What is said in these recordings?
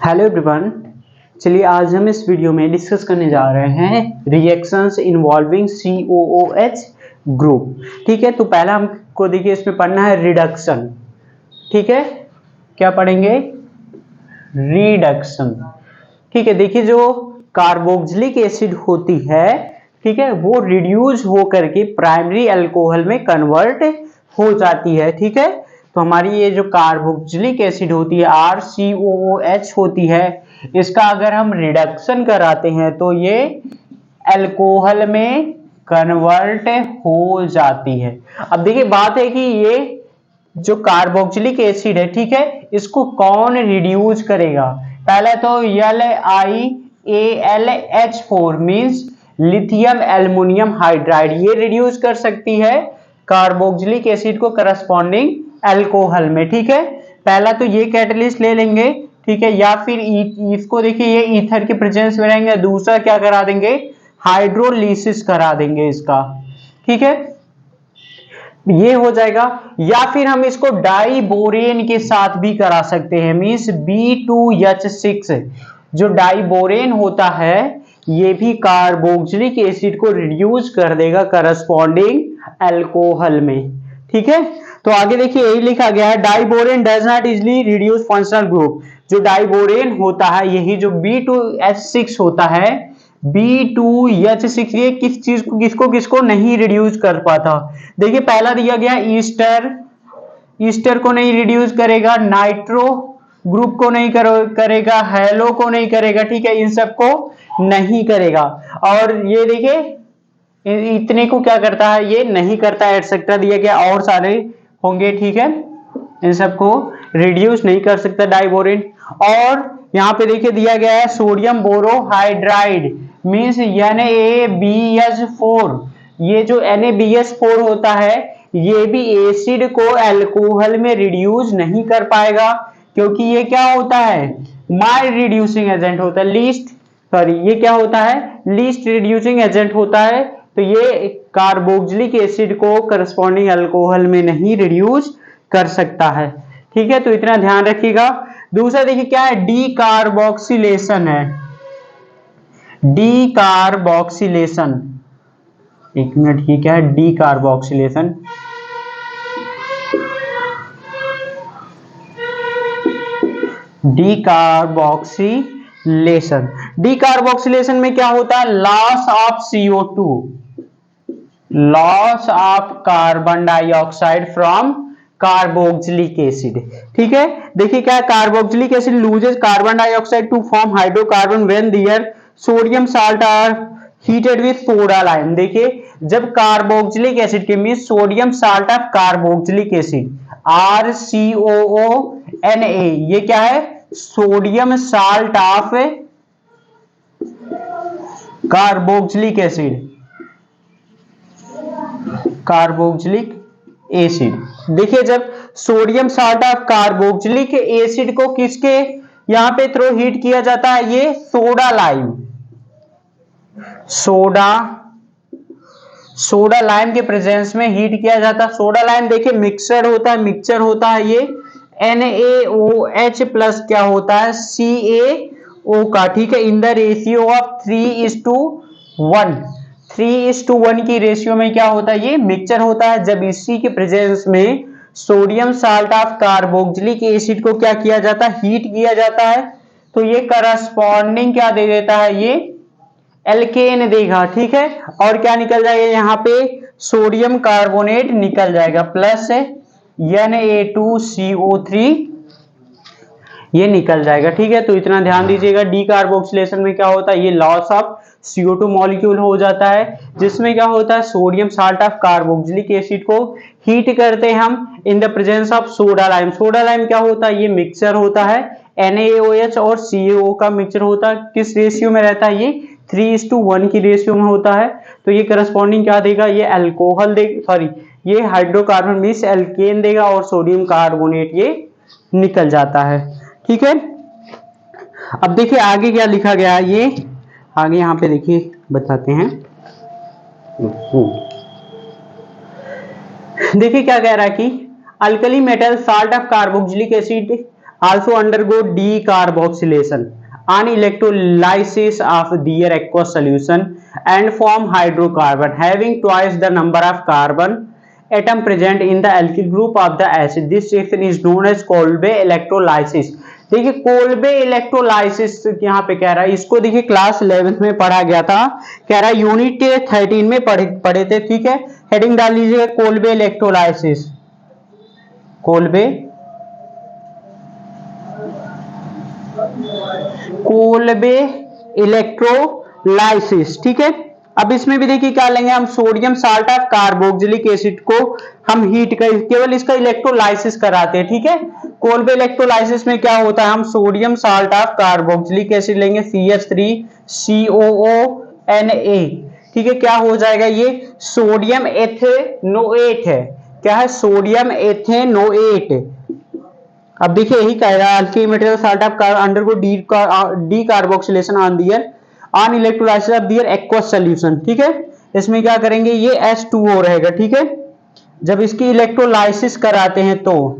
Hello everyone. चलिए आज हम इस वीडियो में डिस्कस करने जा रहे हैं रिएक्शंस इन्वॉल्विंग COOH ग्रुप। ठीक है, तो पहला हमको देखिए इसमें पढ़ना है रिडक्शन। ठीक है, क्या पढ़ेंगे? रिडक्शन। ठीक है, देखिए जो कार्बोक्सिलिक एसिड होती है, ठीक है, वो रिड्यूस हो करके प्राइमरी अल्कोहल में कन्वर्ट हो जाती है। ठीक है, तो हमारी ये जो कार्बोक्सिलिक एसिड होती है RCOOH होती है, इसका अगर हम रिडक्शन कराते हैं तो ये अल्कोहल में कन्वर्ट हो जाती है। अब देखिए बात है कि ये जो कार्बोक्सिलिक एसिड है, ठीक है, इसको कौन रिड्यूस करेगा? पहले तो LiAlH4 means lithium aluminium hydride, ये रिड्यूस कर सकती है कार्बोक्सिलिक एसिड को करस्पॉन्डिंग अल्कोहल में। ठीक है, पहला तो ये कैटलिस्ट ले लेंगे, ठीक है, या फिर इसको देखिए ये ईथर के प्रेजेंस में रहेंगे। दूसरा क्या करा देंगे? हाइड्रोलिसिस करा देंगे इसका। ठीक है, ये हो जाएगा। या फिर हम इसको डाइबोरेन के साथ भी करा सकते हैं, मींस B2H6 जो डाइबोरेन होता है, ये भी कार्बोक्सिलिक एसिड को रिड्यूस कर देगा करस्पॉन्डिंग अल्कोहल में। ठीक है, तो आगे देखिए यही लिखा गया है, diborane does not easily reduce functional group. जो डाइबोरेन होता है, यही जो B2H6 होता है, B2H6 ये किस चीज को किसको नहीं रिड्यूस कर पाता? देखिए पहला दिया गया ईस्टर को नहीं रिड्यूस करेगा, नाइट्रो ग्रुप को नहीं करेगा, हेलो को नहीं करेगा। ठीक है, इन सब को नहीं करेगा। और ये देखिए इतने को क्या करता है? ये नहीं करता, एटसेट्रा दिया गया, और सारे होंगे। ठीक है, इन सबको रिड्यूस नहीं कर सकता डाइबोरेन। और यहाँ पे देखिए दिया गया है सोडियम बोरोहाइड्राइड मींस NaBH4। ये जो NaBH4 होता है, ये भी एसिड को अल्कोहल में रिड्यूस नहीं कर पाएगा, क्योंकि ये क्या होता है? माइल्ड रिड्यूसिंग एजेंट होता है, ये क्या होता है? लीस्ट रिड्यूसिंग एजेंट होता है। तो ये कार्बोक्सिलिक एसिड को करस्पॉन्डिंग अल्कोहल में नहीं रिड्यूस कर सकता है। ठीक है, तो इतना ध्यान रखिएगा। दूसरा देखिए क्या है? डीकार्बोक्सिलेशन है। डीकार्बोक्सिलेशन, एक मिनट, ये क्या है? डीकार्बोक्सिलेशन, डीकार्बोक्सिलेशन में क्या होता है? Loss of CO2, loss of carbon dioxide from carboxylic acid. ठीक है, देखिए क्या है? Carboxylic acid loses carbon dioxide to form hydrocarbon when their sodium salt are heated with soda lime. देखिए जब कार्बोक्सिलिक एसिड के mean sodium salt of carboxylic acid RCOONA, ये क्या है? Sodium salt of carboxylic acid, carboxylic acid. देखिए जब sodium salt of carboxylic acid को किसके यहां पे थ्रो हीट किया जाता है? ये सोडा लाइम के प्रेजेंस में हीट किया जाता है। सोडा लाइम देखिए मिक्सचर होता है ये NaOH प्लस क्या होता है? CaO का। ठीक है, इन द रेशियो ऑफ 3:1, 3:1 की रेशियो में क्या होता है? ये मिक्सचर होता है। जब इसी के प्रेजेंस में sodium salt of carboxylic acid को क्या किया जाता है? हीट किया जाता है, तो ये करस्पॉन्डिंग क्या दे देता है? ये एल्केन देगा। ठीक है, और क्या निकल जाएगा? यहाँ पे सोडियम कार्बोनेट निकल जाएगा प्लस Na2CO3 ये निकल जाएगा। ठीक है, तो इतना ध्यान दीजिएगा। डीकार्बोक्सिलेशन में क्या होता है? ये लॉस ऑफ CO2 मॉलिक्यूल हो जाता है, जिसमें क्या होता है? Sodium salt of carboxylic acid को हीट करते हैं हम in the presence of soda lime. Soda lime क्या होता है? ये मिक्सचर होता है, NaOH और CaO का मिक्सचर होता है। किस रेशियो में रहता है? ये 3:1 की रेशियो में होता है। तो ये करस्पॉन्डिंग क्या देगा? ये अल्कोहल देगा, सॉरी ये हाइड्रोकार्बन मींस एल्केन देगा, और सोडियम कार्बोनेट ये निकल जाता है। ठीक है, अब देखिए आगे क्या लिखा गया है। ये आगे यहाँ पे देखिए बताते हैं। देखिए क्या कह रहा है कि alkali metal salt of carboxylic acid also undergo decarboxylation on electrolysis of their aqueous solution and form hydrocarbon having twice the number of carbon atom present in the alkyl group of the acid. This reaction is known as Kolbe electrolysis. देखिए Kolbe electrolysis यहाँ पे कह रहा है, इसको देखिए class 11th में पढ़ा गया था, कह रहा है यूनिट 13 में पढ़े थे, ठीक है। हेडिंग डाल लीजिएगा कोल्बे इलेक्ट्रोलाइसिस, कोल्बे इलेक्ट्रोलाइसिस, ठीक है। अब इसमें भी देखिए क्या लेंगे हम, sodium salt of carboxylic acid को हम हीट कर केवल इसका इलेक्ट्रोलाइसिस कराते हैं, ठीक है। कोल्बे इलेक्ट्रोलाइसिस में क्या होता है, हम sodium salt of carboxylic acid लेंगे CH3COONA, ठीक है। क्या हो जाएगा, ये सोडियम एथेनोएट है, क्या है, सोडियम एथेनोएट। अब देखिए यही कह रहा है alkyl metal salt of undergo decarboxylation on their on electrolysis of their aqueous solution, ठीक है। इसमें क्या करेंगे, ये H2O रहेगा, ठीक है। जब इसकी इलेक्ट्रोलाइसिस कराते हैं तो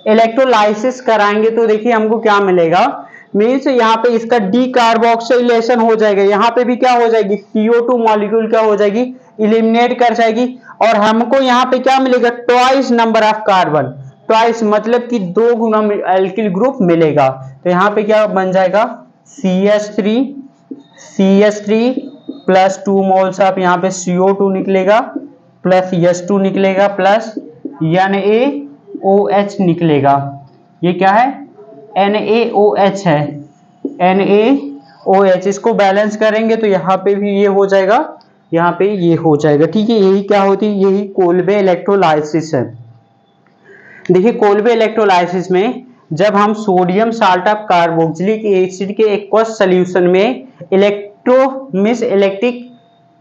इलेक्ट्रोलाइसिस कराएंगे तो देखिए हमको क्या मिलेगा, मीन्स यहाँ पे इसका डीकार्बोक्सिलेशन हो जाएगा, यहाँ पे भी क्या हो जाएगी, CO2 मॉलिक्यूल क्या हो जाएगी, इलिमिनेट कर जाएगी, और हमको यहाँ पे क्या मिलेगा, twice number of carbon, twice मतलब कि 2 गुना एल्किल ग्रुप मिलेगा। तो यहाँ पे क्या बन जाएगा, CH3 प्लस 2 मोल्स ऑफ यहाँ पे CO2 निकलेगा, प्लस H2 निकलेगा, प्लस NaOH निकलेगा। ये क्या है, NaOH है, NaOH। इसको बैलेंस करेंगे तो यहाँ पे भी ये हो जाएगा, यहाँ पे ये हो जाएगा, ठीक है। यही क्या होती है, यही कोल्बे इलेक्ट्रोलाइसिस है। देखिए कोल्बे इलेक्ट्रोलाइसिस में जब हम sodium salt of carboxylic acid के एक्वस सॉल्यूशन में इलेक्ट्रिक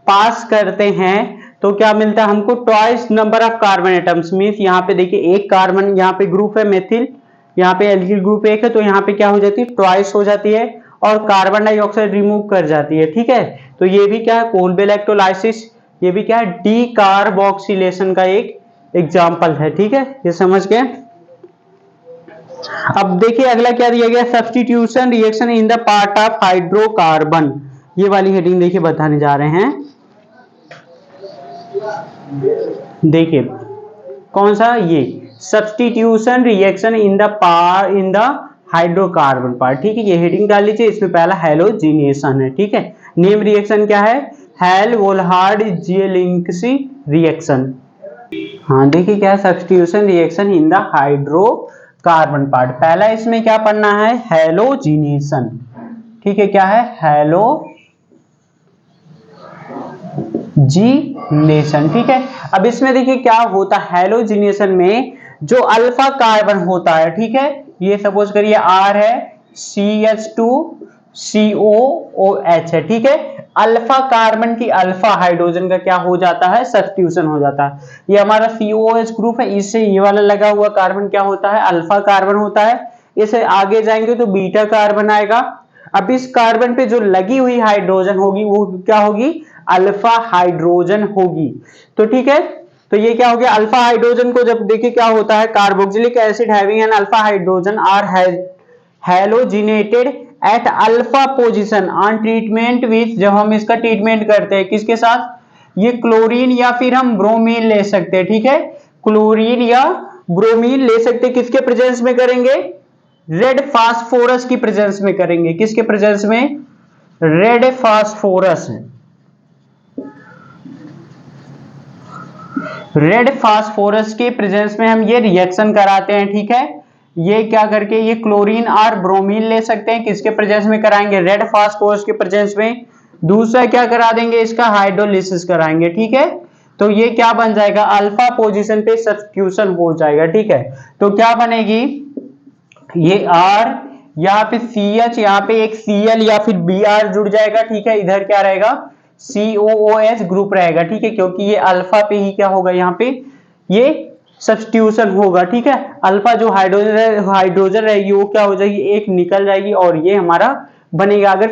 पास करते हैं तो क्या मिलता है हमको, twice number of carbon atoms, means यहाँ पे देखिए एक कार्बन, यहाँ पे ग्रुप है मेथिल, यहाँ पे एल्किल ग्रुप एक है, तो यहाँ पे क्या हो जाती है, ट्वाइस हो जाती है, और कार्बन डाइऑक्साइड रिमूव कर जाती है, ठीक है। तो ये भी क्या है, कोल्बे इलेक्ट्रोलाइसिस, ये भी क्या है, डीकार्बोक्सिलेशन का एक एग्जाम्पल है, ठीक है। ये समझ गए। अब देखिए अगला क्या दिया गया, substitution reaction in the part of hydrocarbon, ये वाली हेडिंग देखिए बताने जा रहे हैं। देखिए कौन सा, ये substitution reaction in the hydrocarbon part, ठीक है। ये हेडिंग डाल लीजिए, इसमें पहला हैलोजिनेशन है, ठीक है। नेम रिएक्शन क्या है, हेल-वोल्हार्ड-ज़िएलिंस्की रिएक्शन। हाँ देखिए क्या है, substitution reaction in the hydrocarbon part, पहला इसमें क्या पढ़ना है, हैलोजिनेशन, ठीक है। क्या है, हैलोजिनेशन, ठीक है। अब इसमें देखिए क्या होता है, हैलोजिनेशन में जो अल्फा कार्बन होता है, ठीक है, ये सपोज करिए R है, CH2COOH है, ठीक है। अल्फा कार्बन की अल्फा हाइड्रोजन का क्या हो जाता है, सब्स्टिट्यूशन हो जाता है। ये हमारा COOH ग्रुप है, इससे ये वाला लगा हुआ कार्बन क्या होता है, अल्फा कार्बन होता है। इसे आगे जाएंगे तो बीटा कार्बन आएगा। अब इस कार्बन पे जो लगी हुई हाइड्रोजन होगी वो क्या होगी, अल्फा हाइड्रोजन होगी, तो ठीक है। तो ये क्या हो गया, अल्फा हाइड्रोजन को जब देखिए क्या होता है, carboxylic acid having an alpha hydrogen are halogenated at alpha position on treatment with, जब हम इसका ट्रीटमेंट करते हैं किसके साथ, ये क्लोरीन या फिर हम ब्रोमीन ले सकते हैं, ठीक है। क्लोरीन या ब्रोमीन ले सकते हैं, किसके प्रेजेंस में करेंगे, रेड फास्फोरस की प्रेजेंस में करेंगे, किसके प्रेजेंस में, रेड फास्फोरस, रेड फास्फोरस के प्रेजेंस में हम ये रिएक्शन कराते हैं, ठीक है। ये क्या करके, ये क्लोरीन और ब्रोमीन ले सकते हैं, किसके प्रेजेंस में कराएंगे, रेड फास्फोरस के प्रेजेंस में। दूसरा क्या करा देंगे, इसका हाइड्रोलिसिस कराएंगे, ठीक है। तो ये क्या बन जाएगा, अल्फा पोजीशन पे सब्स्टिट्यूशन हो जाएगा, ठीक है। तो क्या बनेगी, ये R, यहाँ पे CH, यहाँ पे एक Cl या फिर Br जुड़ जाएगा, ठीक है। इधर क्या रहेगा, COOH ग्रुप रहेगा, ठीक है, क्योंकि ये अल्फा पे ही क्या होगा, यहाँ पे ये सब्स्टिट्यूशन होगा, ठीक है। अल्फा जो हाइड्रोजन रहेगी वो क्या हो जाएगी, एक निकल जाएगी और ये हमारा बनेगा। अगर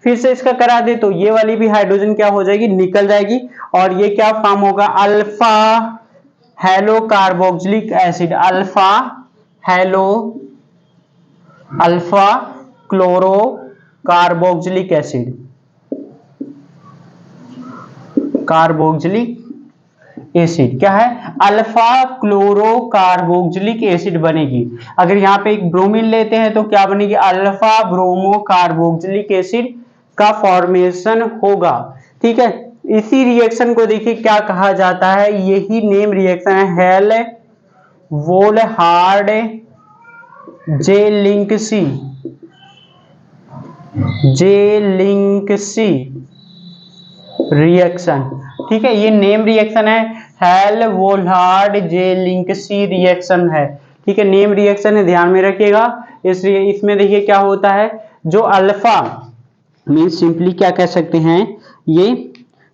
फिर से इसका करा दे तो ये वाली भी हाइड्रोजन क्या हो जाएगी, निकल जाएगी, और ये क्या फॉर्म होगा, alpha hello carboxylic acid, alpha chloro carboxylic acid, carboxylic acid क्या है, अल्फा क्लोरो कार्बोक्सिलिक एसिड बनेगी। अगर यहाँ पे एक ब्रोमीन लेते हैं तो क्या बनेगी, अल्फा ब्रोमो कार्बोक्सिलिक एसिड का फॉर्मेशन होगा। ठीक है, इसी रिएक्शन को देखिए क्या कहा जाता है, यही नेम रिएक्शन है हेल वोल्हार्ड जेलिंक्सी रिएक्शन। ठीक है, ये नेम रिएक्शन है, हेल वोल्हार्ड जेलिंक्सी रिएक्शन है। ठीक है, नेम रिएक्शन है, ध्यान में रखिएगा। इसमें देखिए क्या होता है, जो अल्फा मीन सिंपली क्या कह सकते हैं, ये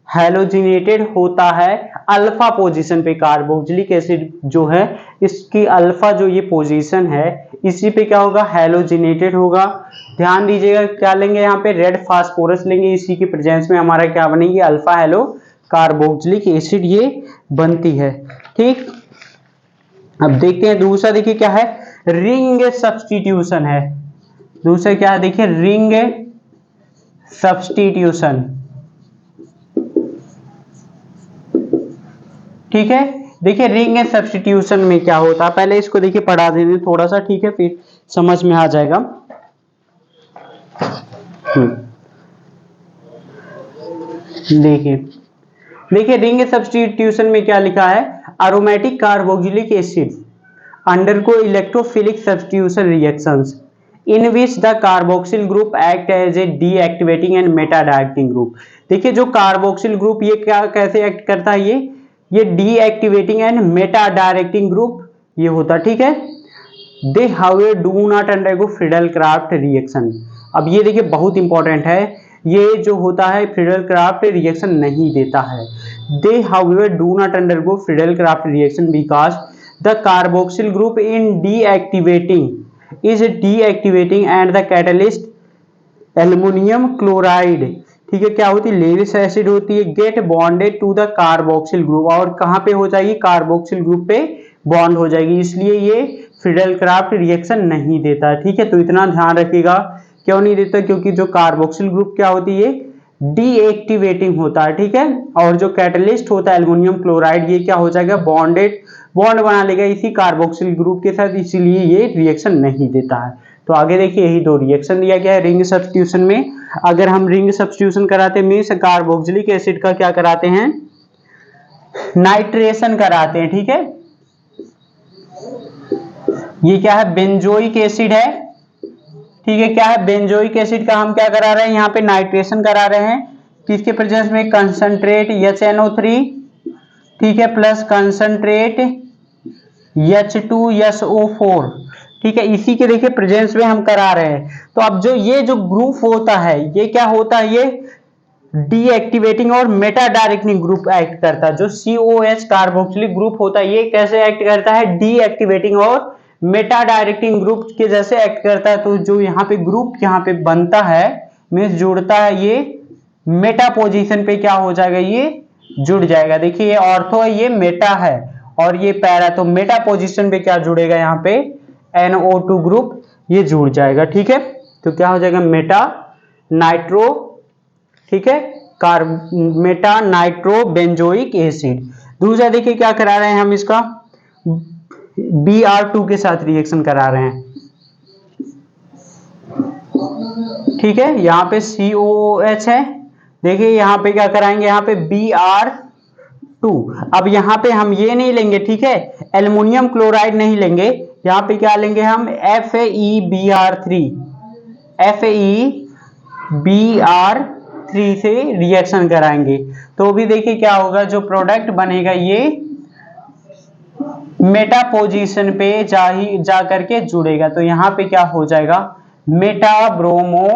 हैलोजिनेटेड होता है अल्फा पोजीशन पे। कार्बोक्सिलिक एसिड जो है इसकी अल्फा जो ये पोजीशन है इसी पे क्या होगा, हैलोजिनेटेड होगा। ध्यान दीजिएगा क्या लेंगे यहाँ पे, रेड फास्फोरस लेंगे, इसी की प्रेजेंस में हमारा क्या बनेगी, अल्फा हेलो कार्बोक्सिलिक एसिड ये बनती है। ठीक, अब देखते हैं दूसरा, देखिए क्या है, रिंग सब्स्टिट्यूशन है। दूसरा क्या है देखिए, रिंग सब्स्टिट्यूशन। ठीक है, देखिए रिंग सब्स्टिट्यूशन में क्या होता है, पहले इसको देखिए पढ़ा देंगे थोड़ा सा, ठीक है, फिर समझ में आ जाएगा। देखिए रिंग सब्स्टिट्यूशन में क्या लिखा है, aromatic carboxylic acid undergo electrophilic substitution reactions in which the carboxyl group act as a deactivating and meta directing group. देखिए जो कार्बोक्सिल ग्रुप ये क्या कैसे एक्ट करता है, ये deactivating and meta directing group ये होता। ठीक है, they however do not undergo Friedel Crafts reaction. अब ये देखिए बहुत इंपॉर्टेंट है, ये जो होता है फ्रीडल क्राफ्ट रिएक्शन नहीं देता है। They however do not undergo Friedel Crafts reaction because the carboxyl group in deactivating is deactivating and the catalyst aluminium chloride. ठीक है, क्या होती है, लेविस एसिड होती है, get bonded to the carboxyl group, और कहां पे हो जाएगी, कार्बोक्सिल ग्रुप पे बॉन्ड हो जाएगी, इसलिए ये फ्रीडल क्राफ्ट रिएक्शन नहीं देता है। ठीक है, तो इतना ध्यान रखिएगा, क्यों नहीं देता, क्योंकि जो कार्बोक्सिल ग्रुप क्या होती है, डीएक्टिवेटिंग होता है। ठीक है, और जो कैटलिस्ट होता है एल्युमिनियम क्लोराइड, ये क्या हो जाएगा, बॉन्ड बना लेगा इसी कार्बोक्सिल ग्रुप के साथ, इसीलिए ये रिएक्शन नहीं देता है। तो आगे देखिए यही दो रिएक्शन दिया गया है रिंग सब्स्टिट्यूशन में। अगर हम रिंग सब्स्टिट्यूशन कराते हैं मींस कार्बोक्सिलिक एसिड का क्या कराते हैं, नाइट्रेशन कराते हैं। ठीक है, ये क्या है, बेंजोइक एसिड है। ठीक है, क्या है, बेंजोइक एसिड का हम क्या करा रहे हैं, यहाँ पे नाइट्रेशन करा रहे हैं, किसके प्रेजेंस में, कंसंट्रेट HNO3, ठीक है, प्लस कंसंट्रेट H2SO4। ठीक है, इसी के देखिए प्रेजेंस में हम करा रहे हैं। तो अब जो ये जो ग्रुप होता है ये क्या होता है, ये डीएक्टिवेटिंग और मेटा डायरेक्टिंग ग्रुप एक्ट करता है। जो COH कार्बोक्सिलिक ग्रुप होता है ये कैसे एक्ट करता है, डीएक्टिवेटिंग और मेटा डायरेक्टिंग ग्रुप के जैसे एक्ट करता है। तो जो यहाँ पे ग्रुप यहाँ पे बनता है मीन्स जुड़ता है, ये मेटा पोजीशन पे क्या हो जाएगा, ये जुड़ जाएगा। देखिए ये ऑर्थो है, ये मेटा है, और ये पैरा, तो मेटा पोजीशन पे क्या जुड़ेगा, यहाँ पे NO2 ग्रुप ये जुड़ जाएगा। ठीक है, तो क्या हो जाएगा, मेटा नाइट्रो, ठीक है, मेटा नाइट्रो बेंजोइक एसिड। दूसरा देखिए क्या करा रहे हैं हम, इसका Br2 के साथ रिएक्शन करा रहे हैं। ठीक है, यहाँ पे COOH है, देखिए यहाँ पे क्या कराएंगे, यहाँ पे Br2। अब यहाँ पे हम ये नहीं लेंगे, ठीक है, एल्युमिनियम क्लोराइड नहीं लेंगे, यहाँ पे क्या लेंगे हम, FeBr3 से रिएक्शन कराएंगे। तो भी देखिए क्या होगा, जो प्रोडक्ट बनेगा ये मेटा पोजीशन पे जा करके जुड़ेगा। तो यहाँ पे क्या हो जाएगा, मेटा ब्रोमो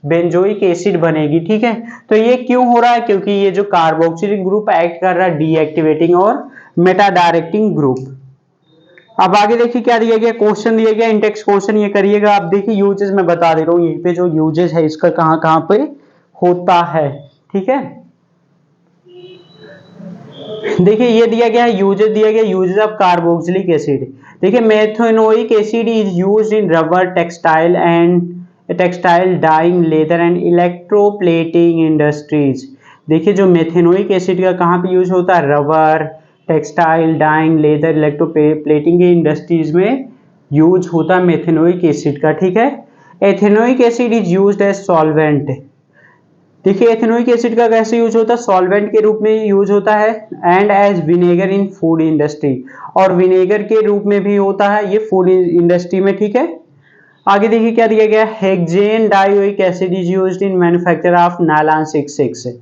बेंजोइक एसिड बनेगी। ठीक है, तो ये क्यों हो रहा है, क्योंकि ये जो कार्बोक्सिलिक ग्रुप एक्ट कर रहा है डीएक्टिवेटिंग और मेटा डायरेक्टिंग ग्रुप। अब आगे देखिए क्या दिया गया, क्वेश्चन दिया गया, इंटेक्स क्वेश्चन ये करिएगा। आप देखिए यूजेस मैं बता दे रहा हूँ, यहीं पे जो यूजेस है इसका कहाँ कहाँ पे होता है। ठीक है, देखिए ये दिया गया है, यूजेस दिया गया, यूजेस ऑफ कार्बोक्सिलिक एसिड। देखिए methanoic acid is used in rubber, textile dyeing, leather and electroplating industries. देखिए जो मेथेनोइक एसिड का कहाँ पे यूज होता है, rubber, textile dyeing, leather, electroplating के इंडस्ट्रीज में यूज होता है मेथेनोइक एसिड का, ठीक है। Ethanoic acid is used as solvent. देखिए एथेनोइक एसिड का कैसे यूज होता है, सॉल्वेंट के रूप में यूज होता है, and as vinegar in food industry, और विनेगर के रूप में भी होता है ये फूड इंडस्ट्री में, ठीक है। आगे देखिए क्या दिया गया, hexane dioic acid is used in manufacture of nylon 66।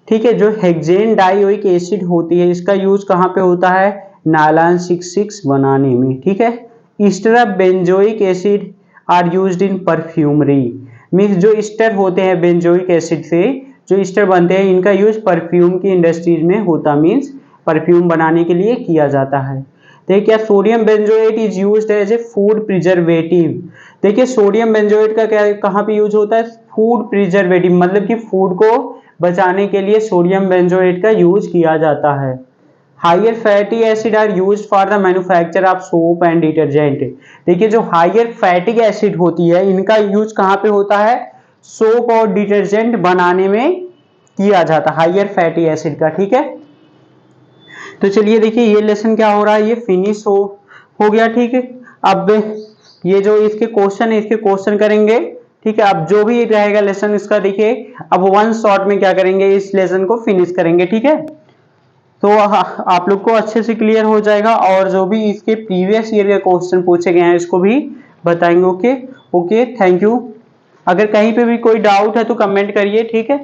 ठीक है, जो हेक्सेन डाइओइक एसिड होती है इसका यूज कहाँ पे होता है, नायलॉन 66 बनाने में, ठीक है। Ester of benzoic acid are used in perfumery. Means जो ईस्टर होते हैं बेंजोइक एसिड से जो ईस्टर बनते हैं इनका यूज परफ्यूम की इंडस्ट्रीज में होता, मीन्स परफ्यूम बनाने के लिए किया जाता है। देखिए क्या, sodium benzoate is used as a food preservative. देखिए सोडियम बेंजोएट का क्या कहाँ पे यूज होता है, फूड प्रिजर्वेटिव, मतलब कि फूड को बचाने के लिए सोडियम बेंजोएट का यूज किया जाता है। Higher fatty acid are used for the manufacture of soap and detergent. देखिए जो हायर फैटी एसिड होती है इनका यूज कहाँ पे होता है, सोप और डिटर्जेंट बनाने में किया जाता है, हायर फैटी एसिड का, ठीक है। तो चलिए देखिए ये लेसन क्या हो रहा है, ये फिनिश हो गया, ठीक है। अब ये जो इसके क्वेश्चन है इसके क्वेश्चन करेंगे, ठीक है। अब जो भी रहेगा लेसन इसका देखिए अब वन शॉट में क्या करेंगे, इस लेसन को फिनिश करेंगे, ठीक है। तो आप लोग को अच्छे से क्लियर हो जाएगा, और जो भी इसके प्रीवियस ईयर के क्वेश्चन पूछे गए हैं इसको भी बताएंगे। Okay okay, thank you. अगर कहीं पे भी कोई डाउट है तो कमेंट करिए, ठीक है।